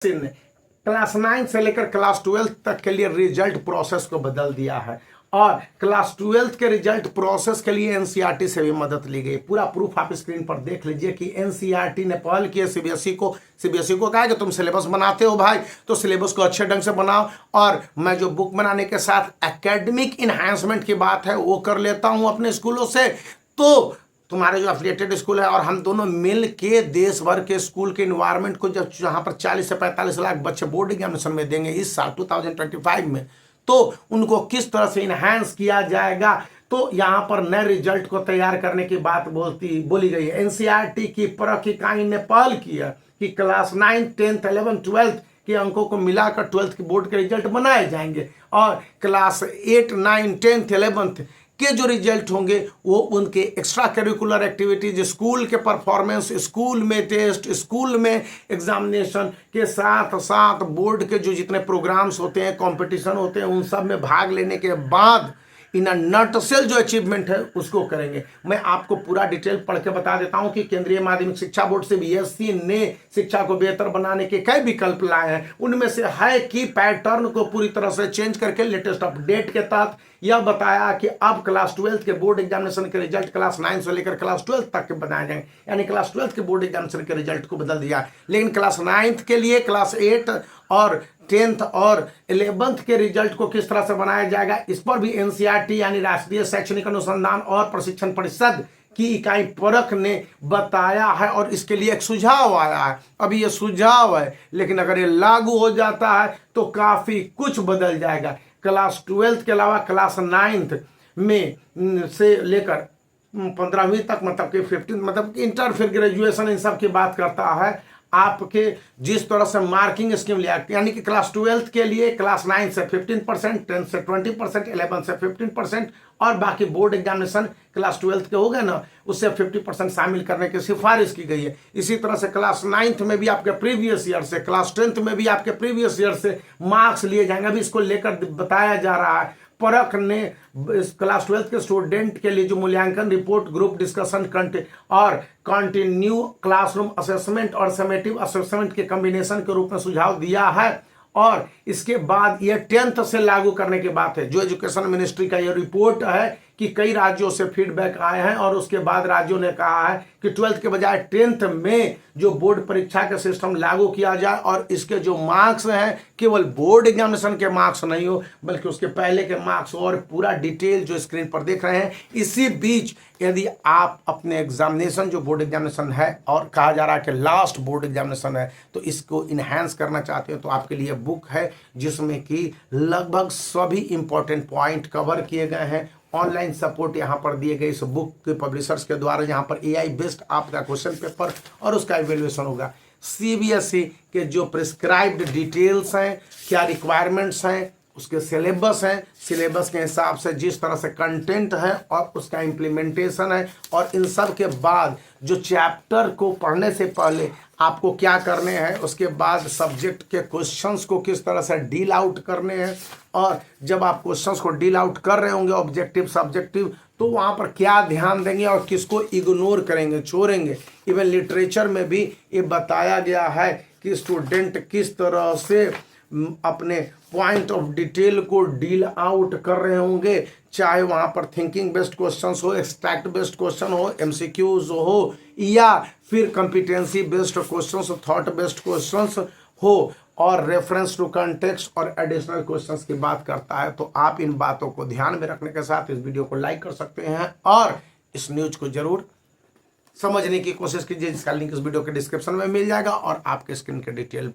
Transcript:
ने क्लास 9 से लेकर क्लास 12 तक के लिए रिजल्ट प्रोसेस को बदल दिया है और क्लास 12 के रिजल्ट प्रोसेस के लिए एनसीईआरटी से भी मदद ली गई। पूरा प्रूफ आप स्क्रीन पर देख लीजिए कि एनसीईआरटी ने पहल की है सीबीएसई को कहा कि तुम सिलेबस बनाते हो भाई तो सिलेबस को अच्छे ढंग से बनाओ और मैं जो बुक बनाने के साथ एकेडमिक इन्हांसमेंट की बात है वो कर लेता हूं अपने स्कूलों से। तो तुम्हारे जो एफिलिएटेड स्कूल है और हम दोनों मिल के देश भर के स्कूल के इन्वायरमेंट को जब जहाँ पर 40 से 45 लाख बच्चे बोर्ड एग्जामिनेशन में देंगे इस साल 2025 में, तो उनको किस तरह से इन्हांस किया जाएगा। तो यहाँ पर नए रिजल्ट को तैयार करने की बात बोली गई है। एनसीईआरटी की परख इकाई ने पहल किया कि क्लास 9, 10th, 11th, 12th के अंकों को मिलाकर 12th के बोर्ड के रिजल्ट बनाए जाएंगे और क्लास 8, 9, 10th, 11th के जो रिजल्ट होंगे वो उनके एक्स्ट्रा करिकुलर एक्टिविटीज, स्कूल के परफॉर्मेंस, स्कूल में टेस्ट, स्कूल में एग्जामिनेशन के साथ साथ बोर्ड के जो जितने प्रोग्राम्स होते हैं, कंपटीशन होते हैं, उन सब में भाग लेने के बाद इन नटसेल जो अचीवमेंट है उसको करेंगे। मैं आपको पूरा डिटेल पढ़ के बता देता हूं कि केंद्रीय माध्यमिक शिक्षा बोर्ड सीबीएसई ने शिक्षा को बेहतर बनाने के कई विकल्प लाए हैं। उनमें से है कि पैटर्न को पूरी तरह से चेंज करके लेटेस्ट अपडेट के तहत यह बताया कि अब क्लास 12 के बोर्ड एग्जामिनेशन के रिजल्ट क्लास 9 से लेकर क्लास 12 तक के बनाए जाएंगे, यानी क्लास 12 के बोर्ड एग्जामिनेशन के रिजल्ट को बदल दिया। लेकिन क्लास 9th के लिए क्लास 8 और 10th और 11th के रिजल्ट को किस तरह से बनाया जाएगा, इस पर भी एनसीईआरटी यानी राष्ट्रीय शैक्षणिक अनुसंधान और प्रशिक्षण परिषद की इकाई परख ने बताया है और इसके लिए एक सुझाव आया है। अभी ये सुझाव है लेकिन अगर ये लागू हो जाता है तो काफी कुछ बदल जाएगा। क्लास 12th के अलावा क्लास 9th में से लेकर 15वीं तक मतलब कि 15 मतलब इंटर फिर ग्रेजुएशन इन सब की बात करता है। आपके जिस तरह से मार्किंग स्कीम लिया यानी कि क्लास 12th के लिए क्लास 9 से 15%, 10 से 20%, 11 से 15% और बाकी बोर्ड एग्जामिनेशन क्लास 12th के हो गए ना उससे 50% शामिल करने की सिफारिश की गई है। इसी तरह से क्लास 9th में भी आपके प्रीवियस ईयर से, क्लास 10th में भी आपके प्रीवियस ईयर से मार्क्स लिए जाएंगे। अभी इसको लेकर बताया जा रहा है। परख ने क्लास 12th के स्टूडेंट के लिए जो मूल्यांकन रिपोर्ट, ग्रुप डिस्कशन और कंटिन्यू क्लासरूम असेसमेंट और समेटिव असेसमेंट के कॉम्बिनेशन के रूप में सुझाव दिया है और इसके बाद यह 10th से लागू करने की बात है। जो एजुकेशन मिनिस्ट्री का यह रिपोर्ट है कि कई राज्यों से फीडबैक आए हैं और उसके बाद राज्यों ने कहा है कि 12th के बजाय 10th में जो बोर्ड परीक्षा का सिस्टम लागू किया जाए और इसके जो मार्क्स हैं केवल बोर्ड एग्जामिनेशन के मार्क्स नहीं हो बल्कि उसके पहले के मार्क्स और पूरा डिटेल जो स्क्रीन पर देख रहे हैं। इसी बीच यदि आप अपने एग्जामिनेशन जो बोर्ड एग्जामिनेशन है और कहा जा रहा है कि लास्ट बोर्ड एग्जामिनेशन है तो इसको इन्हांस करना चाहते हो तो आपके लिए बुक है जिसमें कि लगभग सभी इंपॉर्टेंट पॉइंट कवर किए गए हैं। ऑनलाइन सपोर्ट यहाँ पर दिए गए इस बुक के पब्लिशर्स के द्वारा, यहाँ पर एआई बेस्ड आपका क्वेश्चन पेपर और उसका इवेल्युएशन होगा। सीबीएसई के जो प्रिस्क्राइब्ड डिटेल्स हैं, क्या रिक्वायरमेंट्स हैं, उसके सिलेबस हैं, सिलेबस के हिसाब से जिस तरह से कंटेंट है और उसका इम्प्लीमेंटेशन है और इन सब के बाद जो चैप्टर को पढ़ने से पहले आपको क्या करने हैं, उसके बाद सब्जेक्ट के क्वेश्चंस को किस तरह से डील आउट करने हैं और जब आप क्वेश्चंस को डील आउट कर रहे होंगे ऑब्जेक्टिव सब्जेक्टिव तो वहाँ पर क्या ध्यान देंगे और किसको इग्नोर करेंगे, छोड़ेंगे। इवन लिटरेचर में भी ये बताया गया है कि स्टूडेंट किस तरह से अपने पॉइंट ऑफ डिटेल को डील आउट कर रहे होंगे, चाहे वहाँ पर थिंकिंग बेस्ड क्वेश्चंस हो, एक्सट्रैक्ट बेस्ड क्वेश्चन हो, एमसीक्यूज हो या फिर competency based questions, thought based questions हो और रेफरेंस टू कंटेक्स्ट और एडिशनल क्वेश्चंस की बात करता है। तो आप इन बातों को ध्यान में रखने के साथ इस वीडियो को लाइक कर सकते हैं और इस न्यूज को जरूर समझने की कोशिश कीजिए जिसका लिंक इस वीडियो के डिस्क्रिप्शन में मिल जाएगा और आपके स्क्रीन के डिटेल